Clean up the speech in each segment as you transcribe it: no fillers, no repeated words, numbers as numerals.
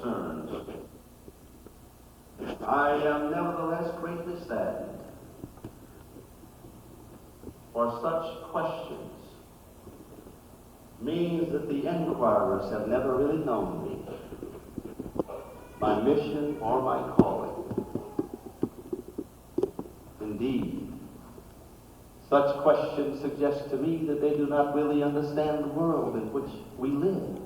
concerned. I am nevertheless greatly saddened, for such questions means that the inquirers have never really known me, my mission or my calling. Indeed, such questions suggest to me that they do not really understand the world in which we live.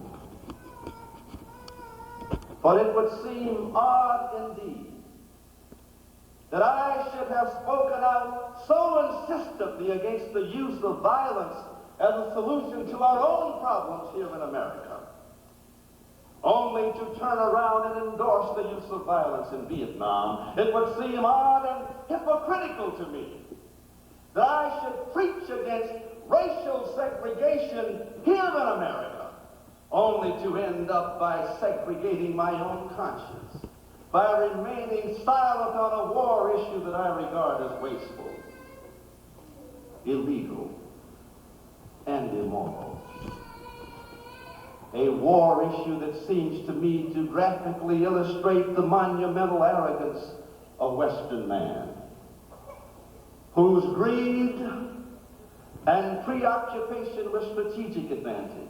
For it would seem odd indeed that I should have spoken out so insistently against the use of violence as a solution to our own problems here in America, only to turn around and endorse the use of violence in Vietnam. It would seem odd and hypocritical to me that I should preach against racial segregation here in America, only to end up by segregating my own conscience, by remaining silent on a war issue that I regard as wasteful, illegal, and immoral. A war issue that seems to me to graphically illustrate the monumental arrogance of Western man, whose greed and preoccupation with strategic advantage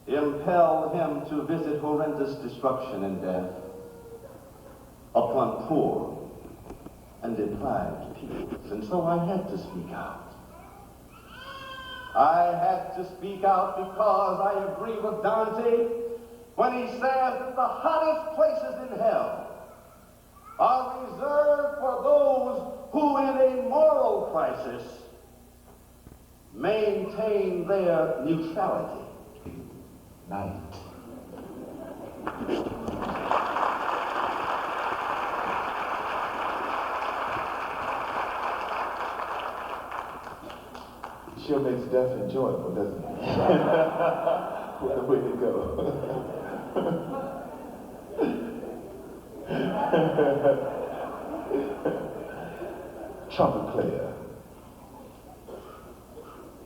impel him to visit horrendous destruction and death upon poor and deprived peoples. And so I had to speak out. I had to speak out because I agree with Dante when he says that the hottest places in hell are reserved for those who in a moral crisis maintain their neutrality. Night. Sure makes death enjoyable, doesn't it? What a way to go. Trumpet player.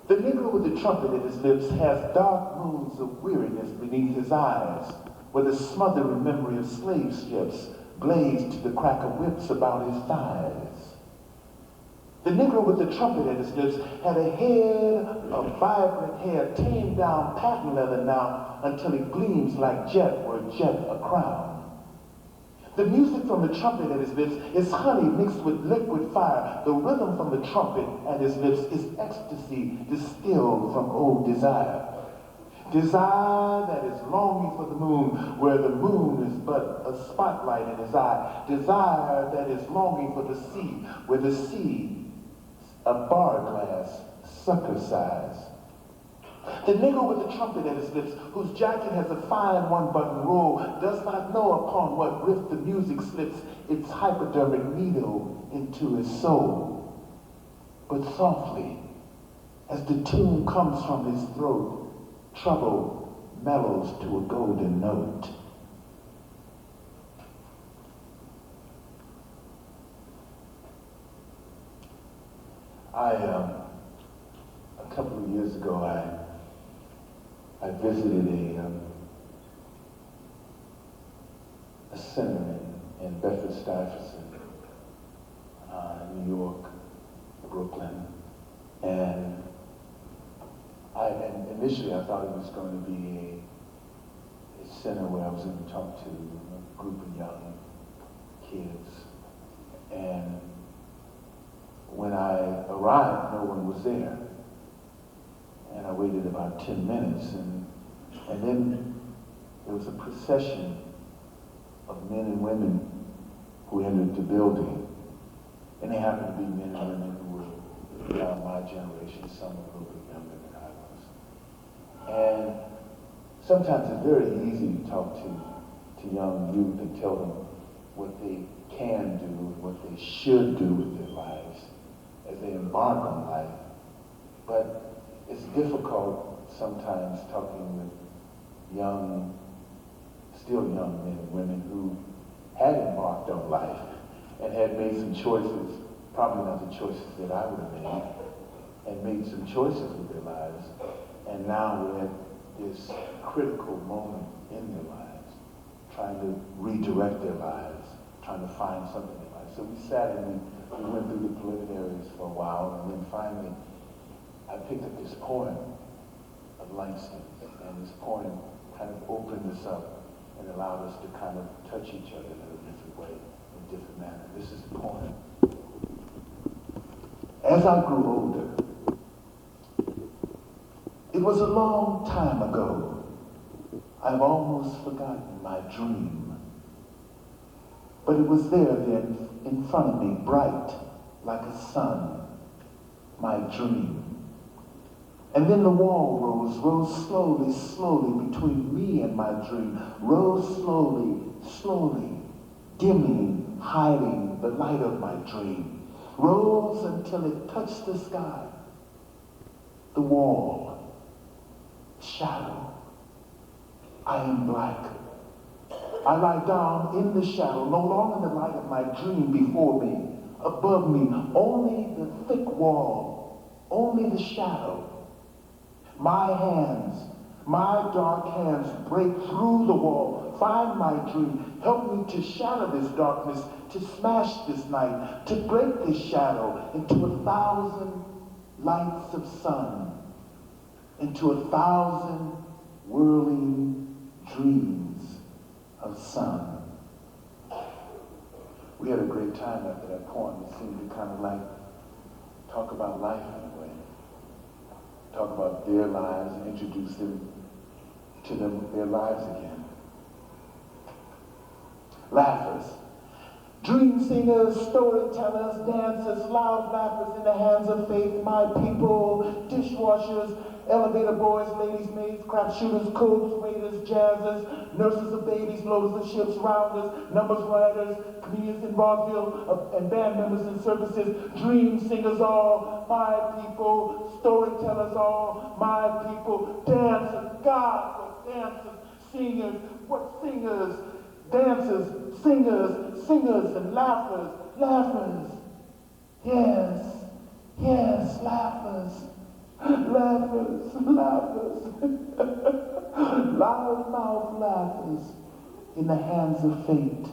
The Negro with the trumpet at his lips has dark moods of weariness beneath his eyes, where the smothering memory of slave ships blazed to the crack of whips about his thighs. The Negro with the trumpet at his lips had a head of vibrant hair tamed down patent leather now until it gleams like jet or jet a crown. The music from the trumpet at his lips is honey mixed with liquid fire. The rhythm from the trumpet at his lips is ecstasy distilled from old desire. Desire that is longing for the moon, where the moon is but a spotlight in his eye. Desire that is longing for the sea, where the sea a bar glass, sucker size. The Negro with the trumpet at his lips, whose jacket has a fine one-button roll, does not know upon what rift the music slips its hypodermic needle into his soul. But softly, as the tune comes from his throat, trouble mellows to a golden note. A couple of years ago, I visited a center in Bedford-Stuyvesant, New York, Brooklyn, and initially I thought it was going to be a center where I was going to talk to a group of young kids, and when I arrived, no one was there. And I waited about 10 minutes, and then there was a procession of men and women who entered the building. And they happened to be men and women who were around my generation, some a little bit younger than I was. And sometimes it's very easy to talk to young youth and tell them what they can do, what they should do with their lives as they embark on life. But it's difficult sometimes talking with still young men and women who had embarked on life and had made some choices, probably not the choices that I would have made, and made some choices with their lives, and now we're at this critical moment in their lives. trying to redirect their lives, trying to find something in life. So we sat and we went through the preliminaries for a while, and then finally I picked up this poem of Langston's, and this poem kind of opened us up and allowed us to kind of touch each other in a different way, in a different manner. This is the poem. As I grew older, it was a long time ago. I've almost forgotten my dream. But it was there then in front of me, bright like a sun, my dream. And then the wall rose slowly, slowly between me and my dream, rose slowly, slowly, dimming, hiding the light of my dream, rose until it touched the sky, the wall, shadow. I am black. I lie down in the shadow, no longer the light of my dream before me, above me, only the thick wall, only the shadow. My hands, my dark hands break through the wall, find my dream, help me to shatter this darkness, to smash this night, to break this shadow into 1,000 lights of sun, into 1,000 whirling dreams of sun. We had a great time after that poem. It seemed to kind of like talk about life in a way. Talk about their lives and introduce them to their lives again. Laughers, dream singers, storytellers, dancers, loud laughers in the hands of faith, my people, dishwashers, elevator boys, ladies' maids, crap shooters, cooks, waiters, jazzers, nurses of babies, loaders of ships, rounders, numbers writers, comedians in vaudeville, and band members in circuses, dream singers all, my people, storytellers all, my people, dancers, God, what dancers, singers, what singers, dancers, singers, singers, and laughers, laughers, yes, yes, laughers. Laughers, laughers, loud-mouthed laughers in the hands of fate.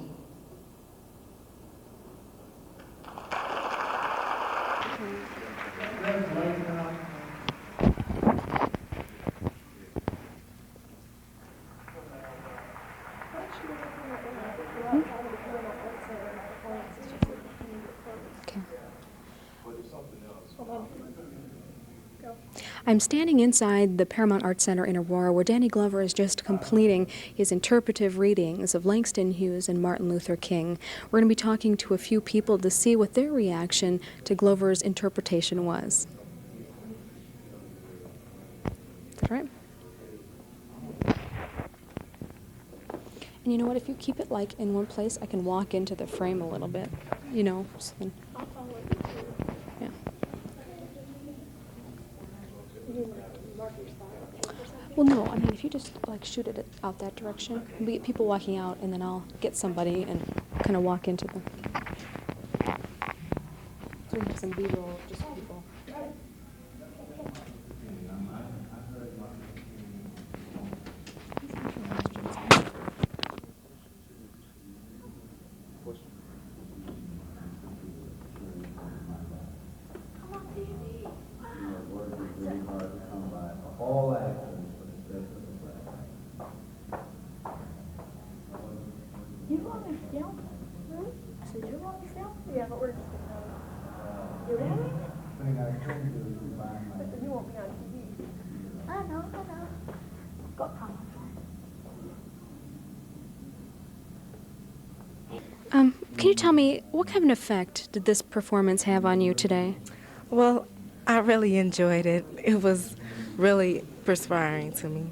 I'm standing inside the Paramount Arts Center in Aurora, where Danny Glover is just completing his interpretive readings of Langston Hughes and Martin Luther King. We're going to be talking to a few people to see what their reaction to Glover's interpretation was. Is that right? And you know what? If you keep it like in one place, I can walk into the frame a little bit. You know, so then, yeah. Well, no, I mean, if you just like shoot it out that direction, we get people walking out, and then I'll get somebody and kind of walk into them. So we have some B-roll, just people. All actions for the sake of the flag. You want me to film? Really? I said, you want me to film? Yeah, but we're just gonna... You ready? Thing I told you is you find my... But you won't be on TV. I know. Got time. Can you tell me, what kind of an effect did this performance have on you today? Well, I really enjoyed it. It was really perspiring to me.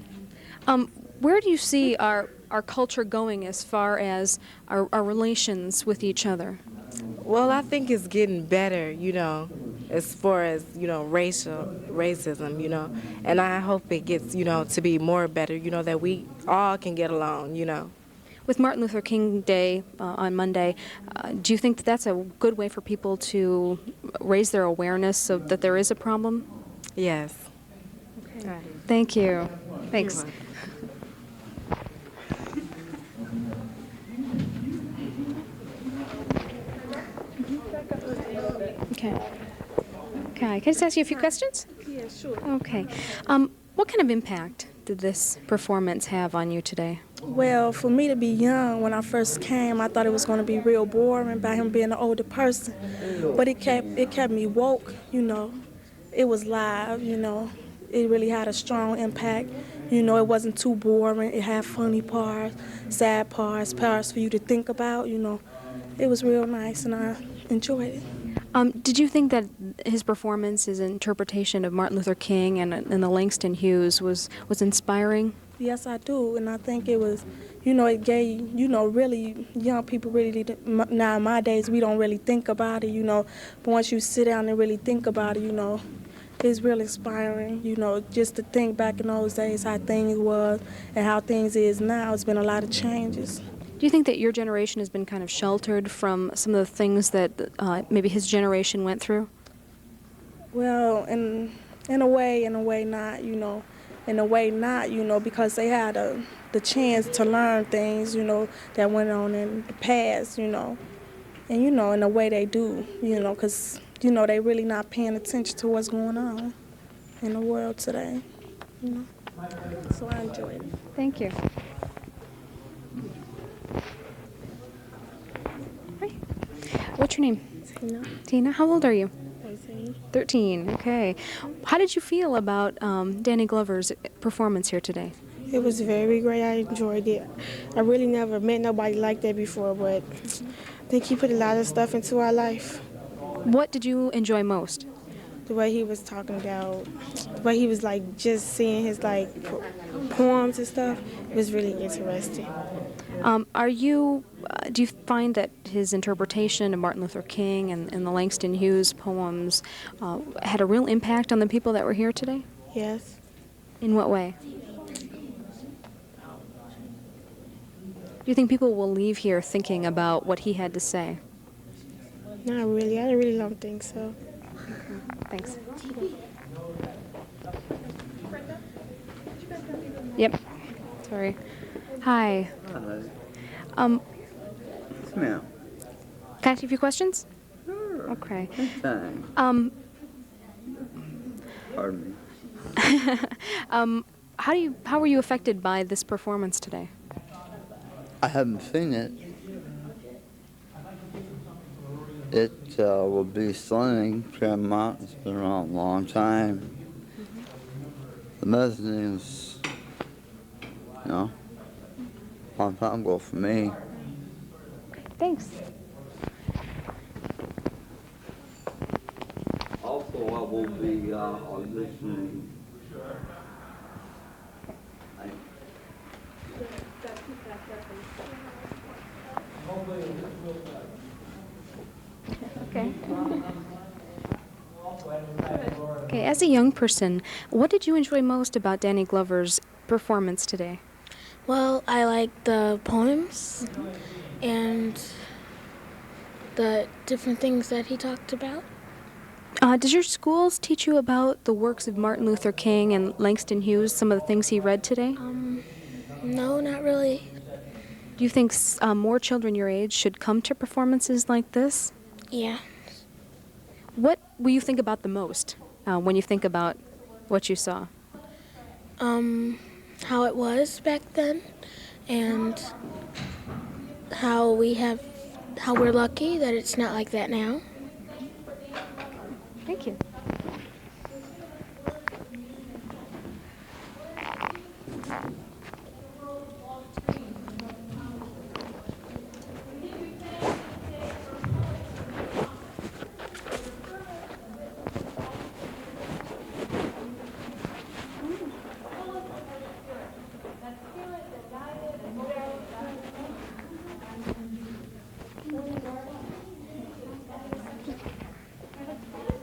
Where do you see our culture going as far as our relations with each other? Well, I think it's getting better, as far as, racism, and I hope it gets, to be more better, that we all can get along. With Martin Luther King Day on Monday, do you think that that's a good way for people to raise their awareness so that there is a problem? Yes. Okay. Thank you. Thanks. Okay. Okay. Can I just ask you a few questions? Yeah, sure. Okay. What kind of impact did this performance have on you today? Well, for me to be young when I first came, I thought it was going to be real boring by him being an older person. But it kept me woke, you know. It was live, you know. It really had a strong impact. You know, it wasn't too boring. It had funny parts, sad parts for you to think about, you know. It was real nice and I enjoyed it. Did you think that his performance, his interpretation of Martin Luther King and the Langston Hughes was inspiring? Yes, I do, and I think it was, you know, it gave, you know, really young people really, nowadays we don't really think about it, you know, but once you sit down and really think about it, you know, it's real inspiring, you know, just to think back in those days how things was and how things is now. It's been a lot of changes. Do you think that your generation has been kind of sheltered from some of the things that maybe his generation went through? Well, in a way not, you know. In a way not, you know, because they had the chance to learn things, you know, that went on in the past, you know. And, you know, in a way they do, you know, because, you know, they really not paying attention to what's going on in the world today, you know. So I enjoyed it. Thank you. Hi. What's your name? Tina. Tina. How old are you? 13. 13. Okay. How did you feel about Danny Glover's performance here today? It was very great. I enjoyed it. I really never met nobody like that before, but I think he put a lot of stuff into our life. What did you enjoy most? The way he was talking about, the way he was like just seeing his like poems and stuff, it was really interesting. Do you find that his interpretation of Martin Luther King and the Langston Hughes poems had a real impact on the people that were here today? Yes. In what way? Do you think people will leave here thinking about what he had to say? Not really. I really don't think so. Thanks. Yep. Sorry. Hi. Ma'am. Can I ask you a few questions? Sure. Okay. Anytime. Pardon me. How were you affected by this performance today? I haven't seen it. It will be stunning. Paramount. It's been around a long time. The mezzanine's, you know, a long time ago for me. Thanks. Also, I will be auditioning. Okay. Okay, as a young person, what did you enjoy most about Danny Glover's performance today? Well, I like the poems and the different things that he talked about. Does your schools teach you about the works of Martin Luther King and Langston Hughes, some of the things he read today? No, not really. Do you think more children your age should come to performances like this? Yeah. What will you think about the most when you think about what you saw? How it was back then, and how we're lucky that it's not like that now. Thank you.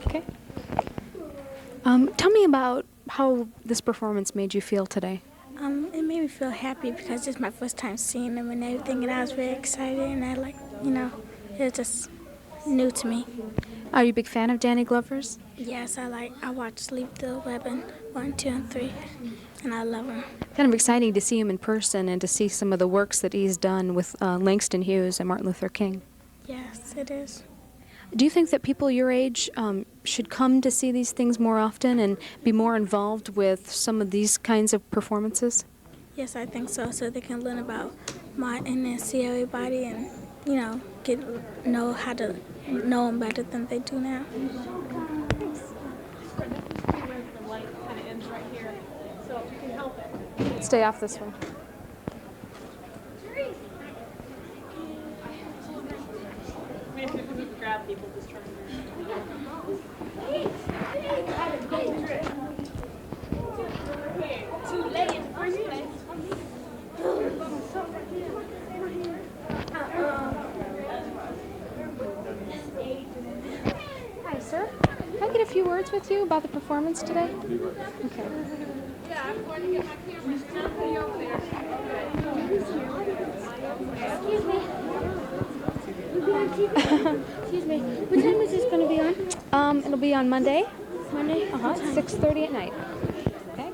Okay. Tell me about how this performance made you feel today. It made me feel happy because it's my first time seeing them and everything, and I was very excited, and I it was just new to me. Are you a big fan of Danny Glover's? Yes, I watched Leap the Weapon 1, 2, and 3, and I love him. Kind of exciting to see him in person and to see some of the works that he's done with Langston Hughes and Martin Luther King. Yes, it is. Do you think that people your age should come to see these things more often and be more involved with some of these kinds of performances? Yes, I think so. So they can learn about Martin and see everybody, and know how to know them better than they do now. Stay off this one. Hi, sir. Can I get a few words with you about the performance today? Okay. Yeah, I'm going to get my camera. Somebody over there. Excuse me. Excuse me. What time is this going to be on? It'll be on Monday. Monday? 6:30 at night. Okay.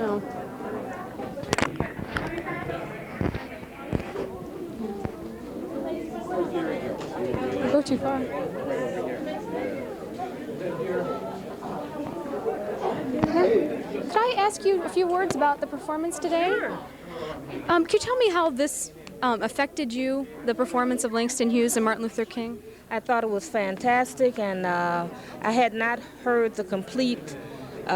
Oh. Go too far. Could I ask you a few words about the performance today? Sure. Could you tell me how this affected you, the performance of Langston Hughes and Martin Luther King? I thought it was fantastic, and I had not heard the complete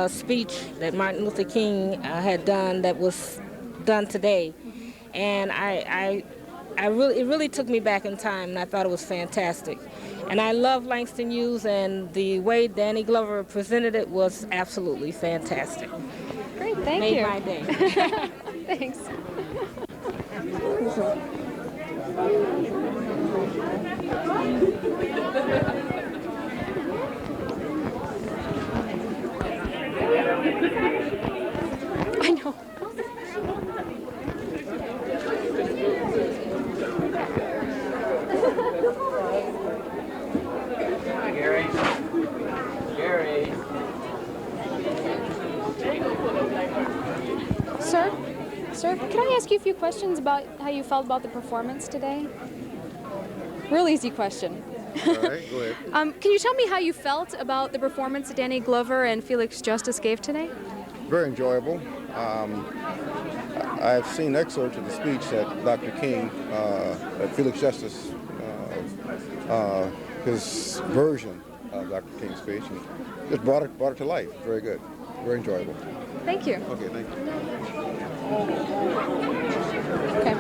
speech that Martin Luther King had done that was done today. And it really took me back in time, and I thought it was fantastic. And I love Langston Hughes, and the way Danny Glover presented it was absolutely fantastic. Great, thank you. Made my day. Thanks. I know. Hi, Gary. Gary. Sir, can I ask you a few questions about how you felt about the performance today? Real easy question. All right, go ahead. Can you tell me how you felt about the performance that Danny Glover and Felix Justice gave today? Very enjoyable. I've seen excerpts of the speech that Dr. King, that Felix Justice, his version of Dr. King's speech, and just brought it to life. Very good. Very enjoyable. Thank you. Okay, thank you. Okay.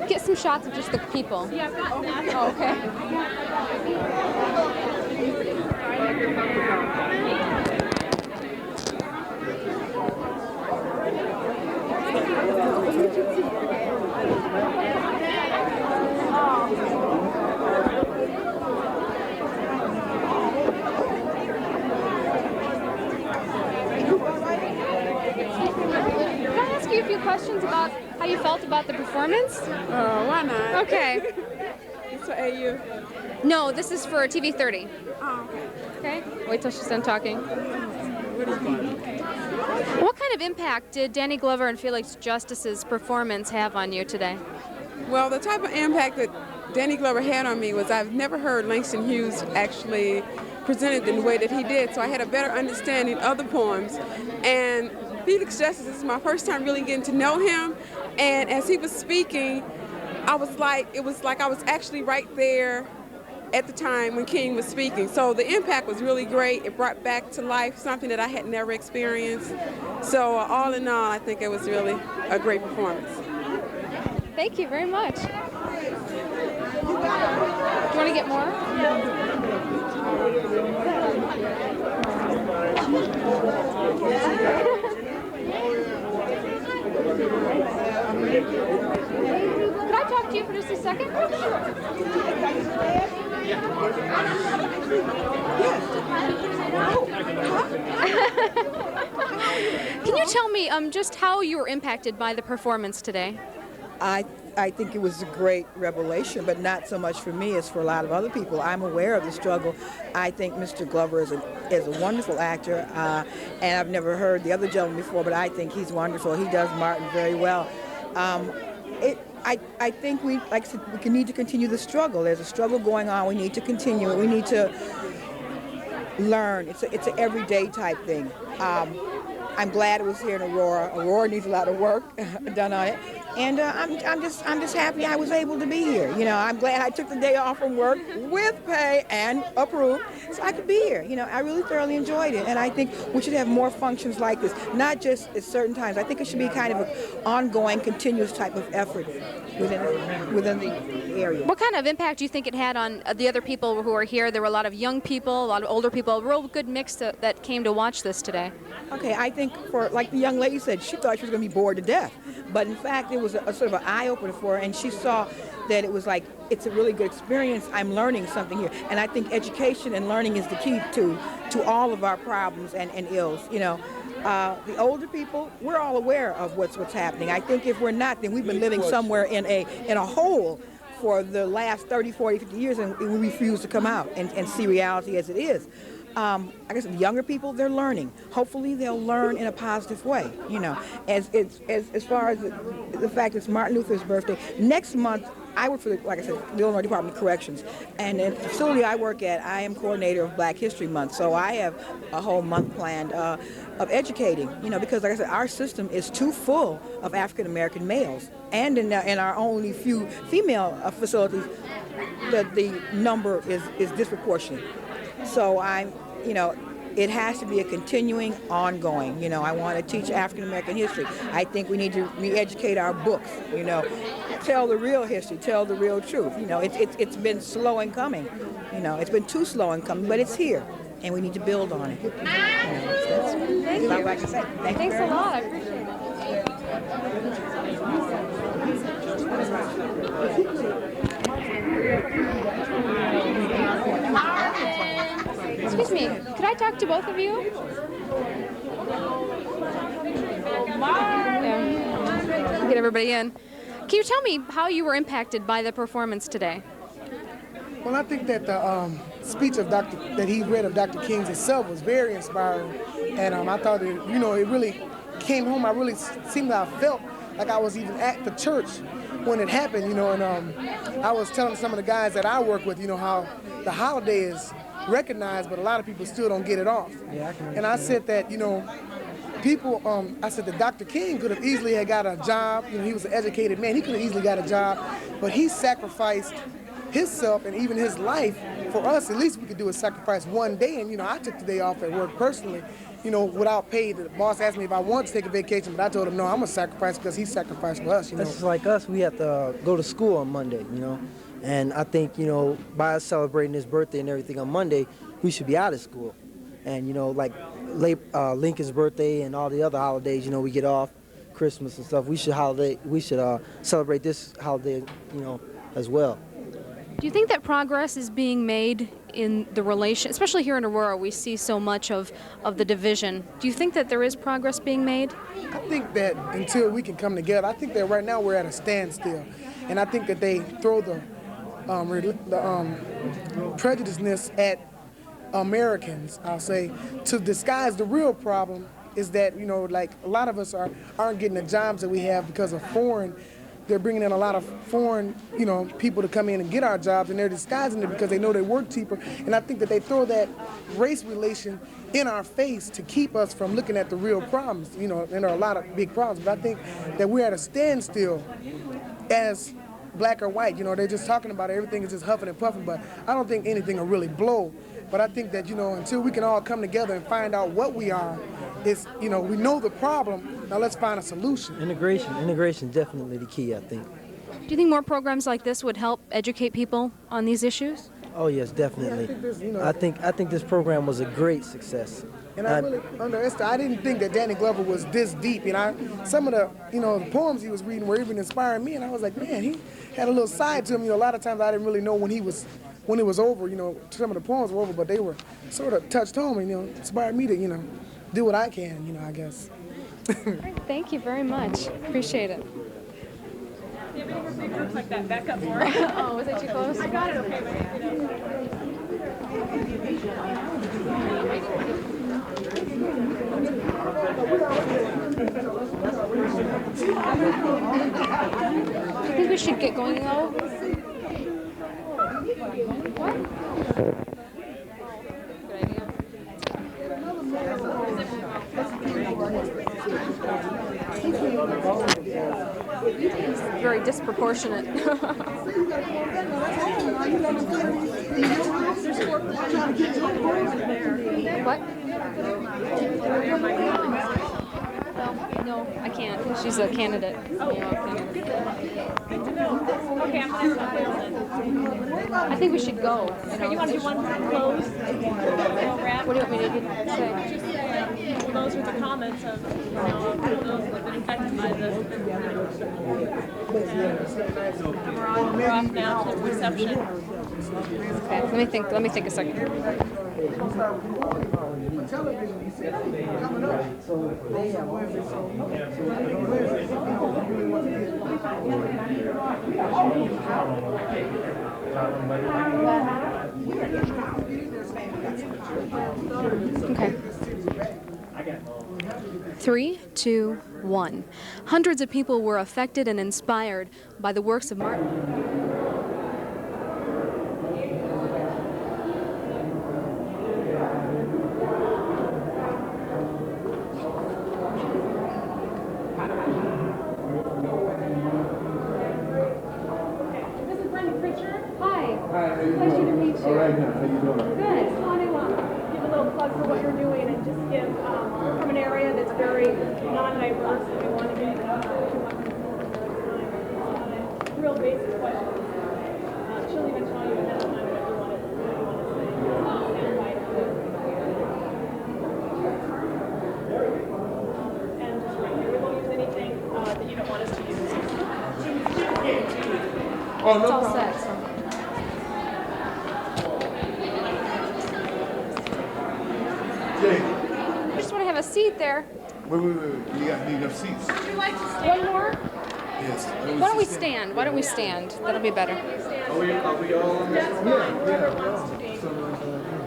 Get some shots of just the people. Yeah, I've got that. Oh, okay. Can I ask you a few questions about how you felt about the performance? Why not? Okay. It's for AU. No, this is for TV 30. Oh, okay. Okay. Wait till she's done talking. What kind of impact did Danny Glover and Felix Justice's performance have on you today? Well, the type of impact that Danny Glover had on me was I've never heard Langston Hughes actually presented in the way that he did, so I had a better understanding of the poems. And Felix Justice, this is my first time really getting to know him, and as he was speaking, it was like I was actually right there at the time when King was speaking. So the impact was really great. It brought back to life something that I had never experienced. So all in all, I think it was really a great performance. Thank you very much. Do you want to get more? Could I talk to you for just a second? Can you tell me just how you were impacted by the performance today? I I think it was a great revelation, but not so much for me as for a lot of other people. I'm aware of the struggle. I think Mr. Glover is a wonderful actor, and I've never heard the other gentleman before, but I think he's wonderful. He does Martin very well. I think we need to continue the struggle. There's a struggle going on. We need to continue it. We need to learn. It's an everyday type thing. I'm glad it was here in Aurora. Aurora needs a lot of work done on it, and I'm just happy I was able to be here. You know, I'm glad I took the day off from work with pay and approved, so I could be here. You know, I really thoroughly enjoyed it, and I think we should have more functions like this, not just at certain times. I think it should be kind of an ongoing, continuous type of effort within the area. What kind of impact do you think it had on the other people who are here? There were a lot of young people, a lot of older people, a real good mix that came to watch this today. Okay, I think for, like the young lady said, she thought she was going to be bored to death. But in fact, it was a sort of an eye-opener for her, and she saw that it was like, it's a really good experience. I'm learning something here. And I think education and learning is the key to all of our problems and ills, you know. The older people, we're all aware of what's happening. I think if we're not, then we've been living somewhere in a hole for the last 30, 40, 50 years, and we refuse to come out and see reality as it is. I guess the younger people, they're learning. Hopefully they'll learn in a positive way, you know. As far as the fact it's Martin Luther's birthday, next month I work for, like I said, the Illinois Department of Corrections, and in the facility I work at, I am coordinator of Black History Month, so I have a whole month planned of educating, you know, because like I said, our system is too full of African American males, and in our only few female facilities, the number is disproportionate. So you know, it has to be a continuing, ongoing. You know, I want to teach African American history. I think we need to re-educate our books. You know, tell the real history, tell the real truth. You know, it's been slow in coming. You know, it's been too slow in coming, but it's here, and we need to build on it. You know, that's what I'd like to say. Thanks a lot. I appreciate it. Excuse me, could I talk to both of you? Yeah. Get everybody in. Can you tell me how you were impacted by the performance today? Well, I think that the speech of that he read of Dr. King's itself was very inspiring, and I thought that, you know, it really came home. I really seemed like I felt like I was even at the church when it happened, you know, and I was telling some of the guys that I work with, you know, how the holiday is recognized, but a lot of people still don't get it off. Yeah, and I said that, you know, people, I said that Dr. King could have easily had got a job. You know, he was an educated man. He could have easily got a job, but he sacrificed himself and even his life for us. At least we could do a sacrifice one day. And, you know, I took the day off at work personally, you know, without pay. The boss asked me if I wanted to take a vacation, but I told him, no, I'm going to sacrifice because he sacrificed for us, you know. It's like us, we have to go to school on Monday, you know. And I think, you know, by us celebrating his birthday and everything on Monday, we should be out of school. And, you know, like Lincoln's birthday and all the other holidays, you know, we get off, Christmas and stuff. We should celebrate this holiday, you know, as well. Do you think that progress is being made in the relation, especially here in Aurora, we see so much of the division. Do you think that there is progress being made? I think that until we can come together, I think that right now we're at a standstill. And I think that they throw the prejudiceness at Americans, I'll say, to disguise the real problem is that, you know, like a lot of us aren't getting the jobs that we have because of they're bringing in a lot of foreign, you know, people to come in and get our jobs, and they're disguising it because they know they work cheaper. And I think that they throw that race relation in our face to keep us from looking at the real problems. You know, and there are a lot of big problems, but I think that we're at a standstill as black or white. You know, they're just talking about it. Everything is just huffing and puffing, but I don't think anything will really blow. But I think that, you know, until we can all come together and find out what we are, it's, you know, we know the problem, now let's find a solution. Integration definitely the key, I think. Do you think more programs like this would help educate people on these issues? Oh yes, definitely. I think this program was a great success. And I really underestimated. I didn't think that Danny Glover was this deep. And some of the, you know, the poems he was reading were even inspiring me. And I was like, man, he had a little side to him. You know, a lot of times I didn't really know when it was over. You know, some of the poems were over, but they were sort of touched home and, you know, inspired me to, you know, do what I can. You know, I guess. Thank you very much. Appreciate it. Yeah, but you big groups like that, back up more. Oh, was it too close? I got it okay, but I think we should get going though. What? It's very disproportionate. What? No, I can't. She's a candidate. Oh, good to know. Okay, I'm gonna have I think we should go. Okay, you want to do one close? What do you want me to say? Just close with the comments of, those who have been affected by this. And we're off now to the reception. Okay, let me think a second. Okay. 3, 2, 1. Hundreds of people were affected and inspired by the works of Martin. This is Brenda Pritchard. Hi. Hi, how you Pleasure doing? to meet you. All right, now, how you doing? Good. Come on in. Give a little plug for what you're doing and just give from an area that's very non-diverse and we want to get real basic questions. She'll even tell you ahead of time what you want to say. And just right here, we won't use anything that you don't want us to use. Oh, no It's all problem. set. So. Jay, I just want to have a seat there. wait. You got enough seats? Would you like to stand? One more? Yes. Why don't we stand? Why don't we stand? That'll be better. Are we all on this? That's fine, whoever wants to be.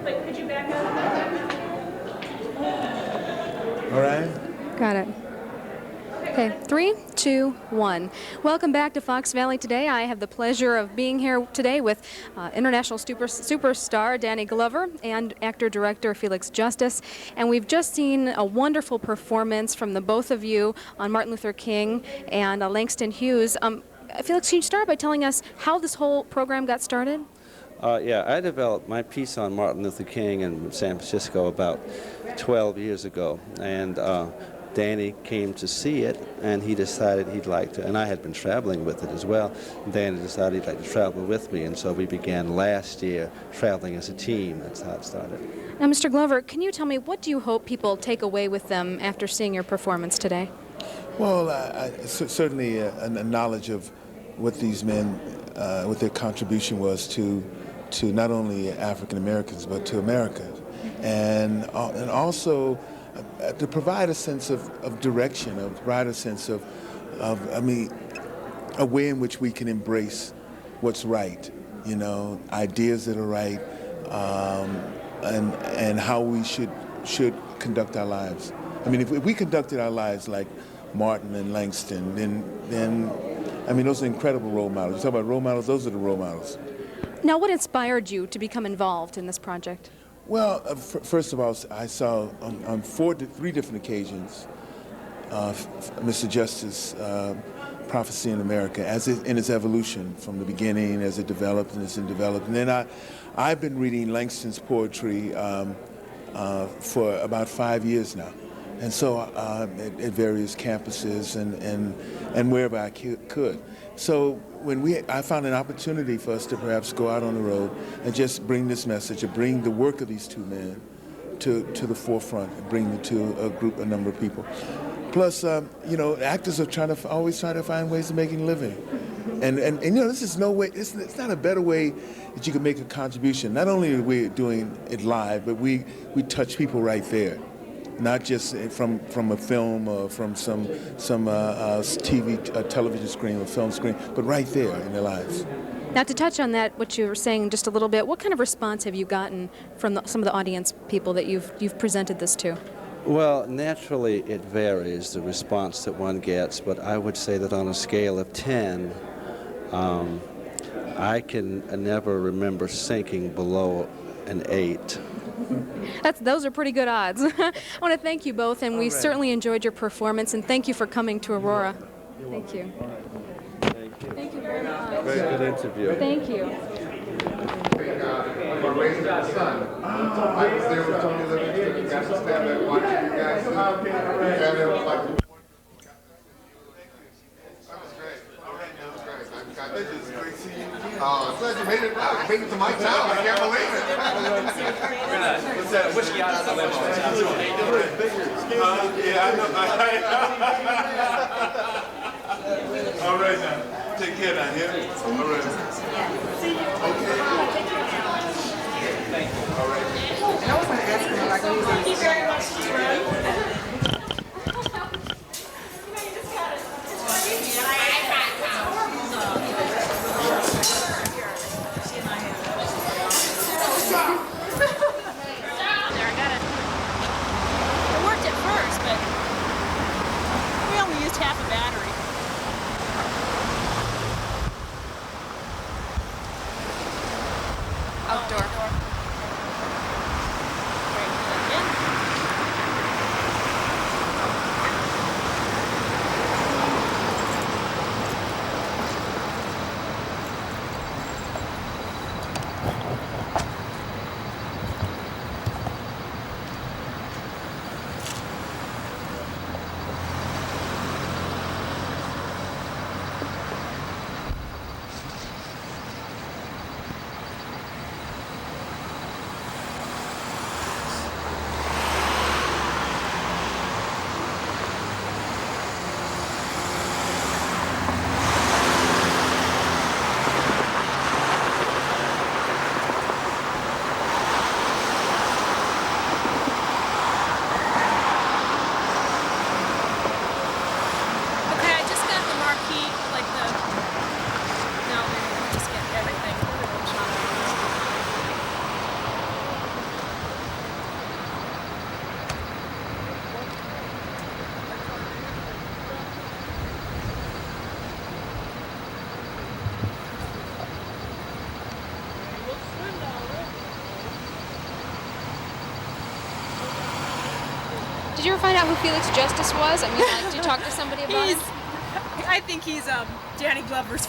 But could you back up? All right. Got it. Okay, 3, 2, 1. Welcome back to Fox Valley Today. I have the pleasure of being here today with international superstar Danny Glover and actor-director Felix Justice. And we've just seen a wonderful performance from the both of you on Martin Luther King and Langston Hughes. Felix, can you start by telling us how this whole program got started? Yeah, I developed my piece on Martin Luther King in San Francisco about 12 years ago. And Danny came to see it, and he decided he'd like to, and I had been traveling with it as well. Danny decided he'd like to travel with me, and so we began last year traveling as a team. That's how it started. Now, Mr. Glover, can you tell me, what do you hope people take away with them after seeing your performance today? Well, certainly a knowledge of what these men, what their contribution was to not only African Americans but to America, and also to provide a sense of direction, provide a sense of a way in which we can embrace what's right, ideas that are right, and how we should conduct our lives. I mean, if we conducted our lives like Martin and Langston, then those are incredible role models. You talk about role models; those are the role models. Now, what inspired you to become involved in this project? Well, first of all, I saw on 3 different occasions Mr. Justice Prophecy in America in its evolution from the beginning, as it developed and as it developed. And then I've been reading Langston's poetry for about 5 years now. And so at various campuses and wherever I could. So I found an opportunity for us to perhaps go out on the road and just bring this message, or bring the work of these 2 men to the forefront, and bring it to a number of people. Plus, actors are always trying to find ways of making a living. And this is no way, it's not a better way that you can make a contribution. Not only are we doing it live, but we touch people right there. not just from a film or from some television screen or film screen, but right there in their lives. Now, to touch on that, what you were saying just a little bit, what kind of response have you gotten from some of the audience people that you've presented this to? Well, naturally it varies, the response that one gets, but I would say that on a scale of 10, I can never remember sinking below an 8. Those are pretty good odds. I want to thank you both, and we certainly enjoyed your performance, and thank you for coming to Aurora. Thank you. Thank you very much. Very good interview. Thank you. I'm raising the son. I was there with Tony Livingston and got to stand there and watch you guys. And it was like, that was great. That was great. It's great seeing you. Glad you made it out. You made it to my town. I can't believe it. What's that? Whiskey out of the limo. Yeah, I know. All right now. Take care now, yeah? All right. Okay. Thank you. All right. And I was going to ask him, like, thank you very much, Ron. It worked at first, but we only used half a battery. Outdoor. Did you ever find out who Felix Justice was? I mean, like, did you talk to somebody about it? I think he's Danny Glover's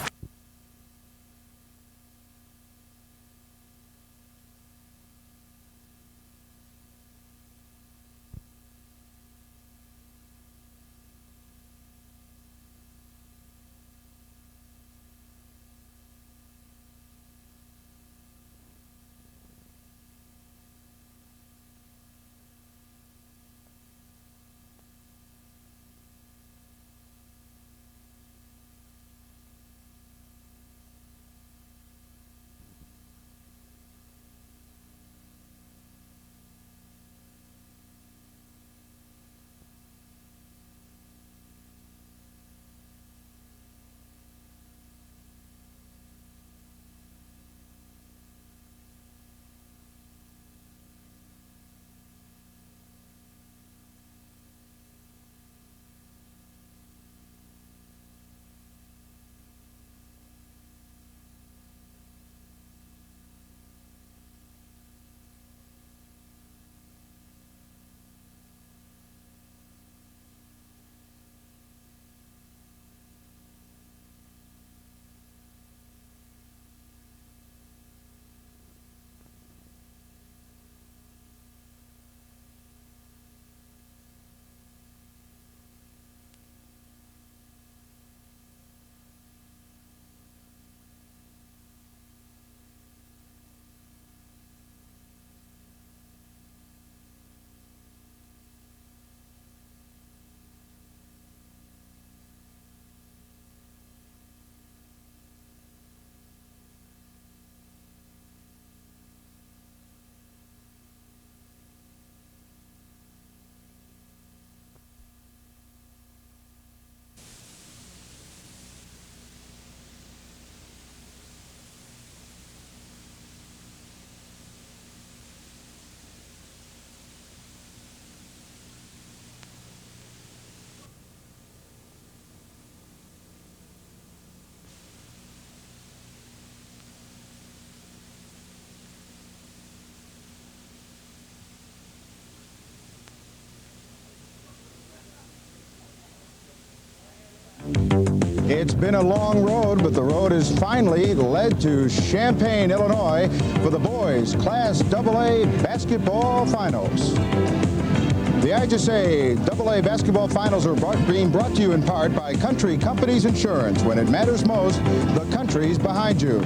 It's been a long road, but the road has finally led to Champaign, Illinois for the boys Class AA basketball finals. The IHSA AA basketball finals are being brought to you in part by Country Companies Insurance. When it matters most, the country's behind you.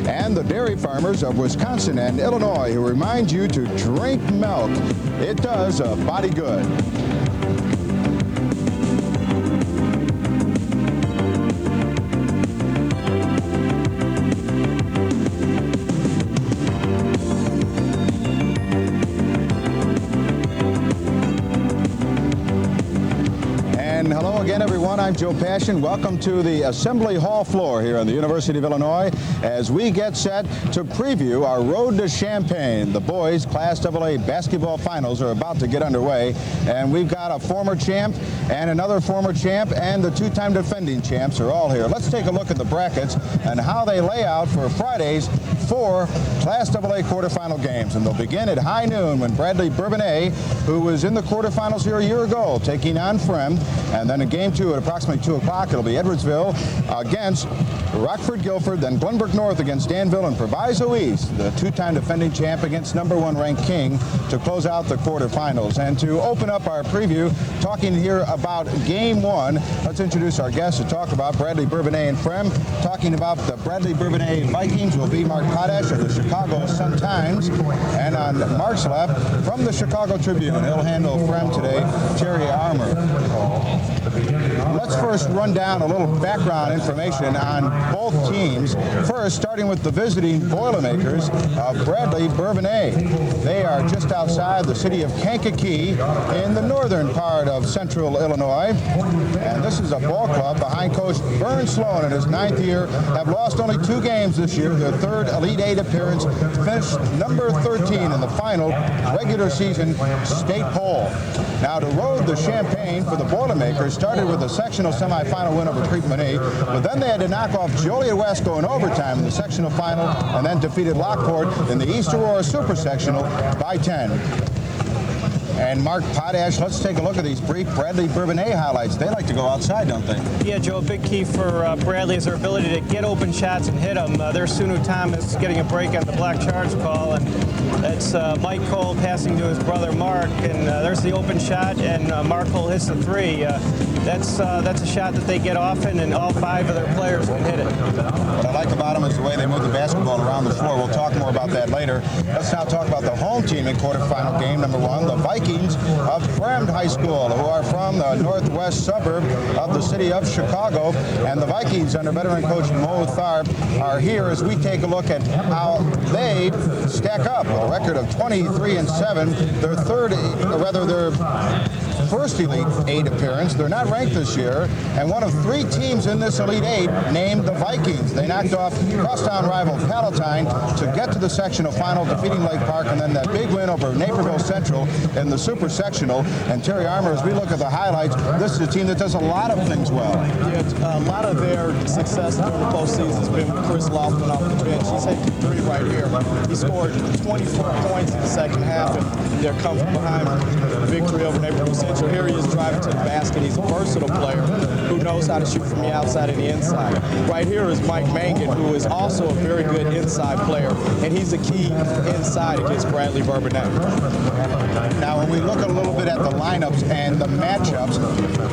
And the dairy farmers of Wisconsin and Illinois who remind you to drink milk. It does a body good. Again, everyone, I'm Joe Passion. Welcome to the Assembly Hall floor here on the University of Illinois as we get set to preview our road to Champaign. The boys Class AA basketball finals are about to get underway, and we've got a former champ and another former champ, and the two-time defending champs are all here. Let's take a look at the brackets and how they lay out for Friday's 4 Class AA quarterfinal games, and they'll begin at high noon when Bradley Bourbonnais, who was in the quarterfinals here a year ago, taking on Frem, and then in Game 2 at approximately 2 o'clock, it'll be Edwardsville against Rockford Guilford, then Glenbrook North against Danville, and Proviso East, the two-time defending champ, against #1 ranked King to close out the quarterfinals. And to open up our preview, talking here about Game 1, let's introduce our guests to talk about Bradley Bourbonnais and Frem. Talking about the Bradley Bourbonnais Vikings will be Mark Potash of the Chicago Sun-Times, and on Mark's left, from the Chicago Tribune, he'll handle Frem today, Terry Armour. Let's first run down a little background information on both teams. First, starting with the visiting Boilermakers of Bradley Bourbonnais. They are just outside the city of Kankakee in the northern part of central Illinois. And this is a ball club behind Coach Vern Sloan in his 9th year. Have lost only 2 games this year, their 3rd Elite 8 appearance, finished number 13 in the final regular season state poll. Now, to road the Champaign for the Boilermakers started with a sectional semifinal win over Creekmany, but then they had to knock off Joliet West in overtime in the sectional final, and then defeated Lockport in the East Aurora Super Sectional by 10. And Mark Potash, let's take a look at these brief Bradley Bourbonnais highlights. They like to go outside, don't they? Yeah, Joe, a big key for Bradley is their ability to get open shots and hit them. There's Sunu Thomas getting a break on the black charge call, and that's Mike Cole passing to his brother Mark, and there's the open shot, and Mark Cole hits the 3. That's a shot that they get often, and all 5 of their players can hit it. What I like about them is the way they move the basketball around the floor. We'll talk more about that later. Let's now talk about the home team in quarterfinal game #1, the Vikings of Frem High School, who are from the northwest suburb of the city of Chicago. And the Vikings, under veteran coach Mo Tharp, are here as we take a look at how they stack up with a record of 23-7. Their first Elite 8 appearance. They're not ranked this year, and one of 3 teams in this Elite 8 named the Vikings. They knocked off crosstown rival Palatine to get to the sectional final, defeating Lake Park, and then that big win over Naperville Central in the Super Sectional. And Terry Armour, as we look at the highlights, this is a team that does a lot of things well. Yeah, a lot of their success during the postseason has been with Chris Lofton off the bench. He's hit the 3 right here. He scored 24 points in the second half, and they're coming behind victory over Naperville Central. Here he is driving to the basket. He's a versatile player who knows how to shoot from the outside and the inside. Right here is Mike Mangan, who is also a very good inside player, and he's a key inside against Bradley Bourbonnais. Now, when we look a little bit at the lineups and the matchups,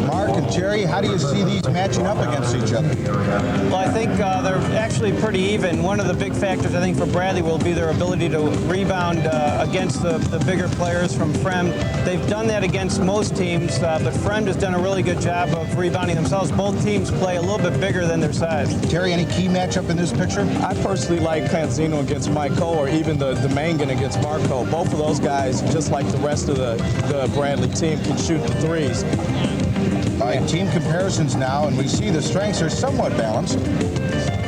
Mark and Terry, how do you see these matching up against each other? Well, I think they're actually pretty even. One of the big factors, I think, for Bradley will be their ability to rebound against the bigger players from Frem. They've done that against most teams, but Frem has done a really good job of rebounding themselves. Both teams play a little bit bigger than their size. Terry, any key matchup in this picture? I personally like Panzino against Mike Cole, or even the Mangan against Mark Cole. Both of those guys, just like the rest of the Bradley team, can shoot the 3s. All right, team comparisons now, and we see the strengths are somewhat balanced.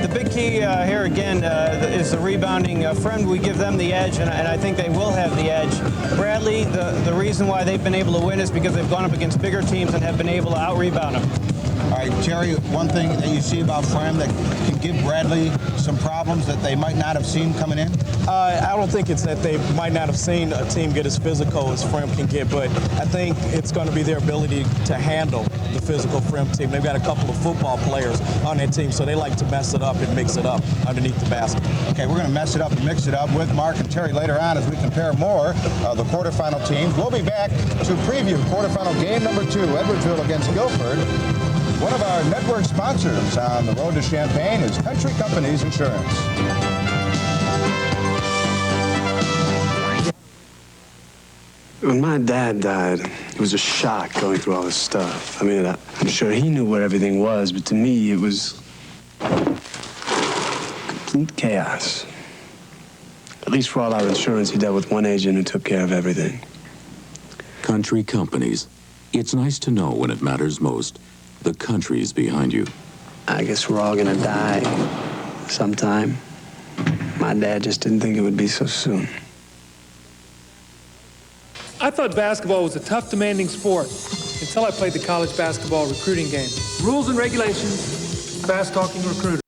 The big key here again is the rebounding. Frem, we give them the edge, and I think they will have the edge. Bradley, the reason why they've been able to win is because they've gone up against bigger teams and have been able to out-rebound them. All right, Terry, one thing that you see about Frem that can give Bradley some problems that they might not have seen coming in? I don't think it's that they might not have seen a team get as physical as Frem can get, but I think it's going to be their ability to handle the physical Frim team. They've got a couple of football players on their team, so they like to mess it up and mix it up underneath the basket. Okay, we're going to mess it up and mix it up with Mark and Terry later on as we compare more of the quarterfinal teams. We'll be back to preview quarterfinal game number 2, Edwardsville against Guilford. One of our network sponsors on the road to Champaign is Country Companies Insurance. When my dad died, it was a shock going through all this stuff. I mean, I'm sure he knew what everything was, but to me, it was complete chaos. At least for all our insurance, he dealt with one agent who took care of everything. Country Companies. It's nice to know when it matters most, the country's behind you. I guess we're all gonna die sometime. My dad just didn't think it would be so soon. I thought basketball was a tough, demanding sport until I played the college basketball recruiting game. Rules and regulations, fast-talking recruiter.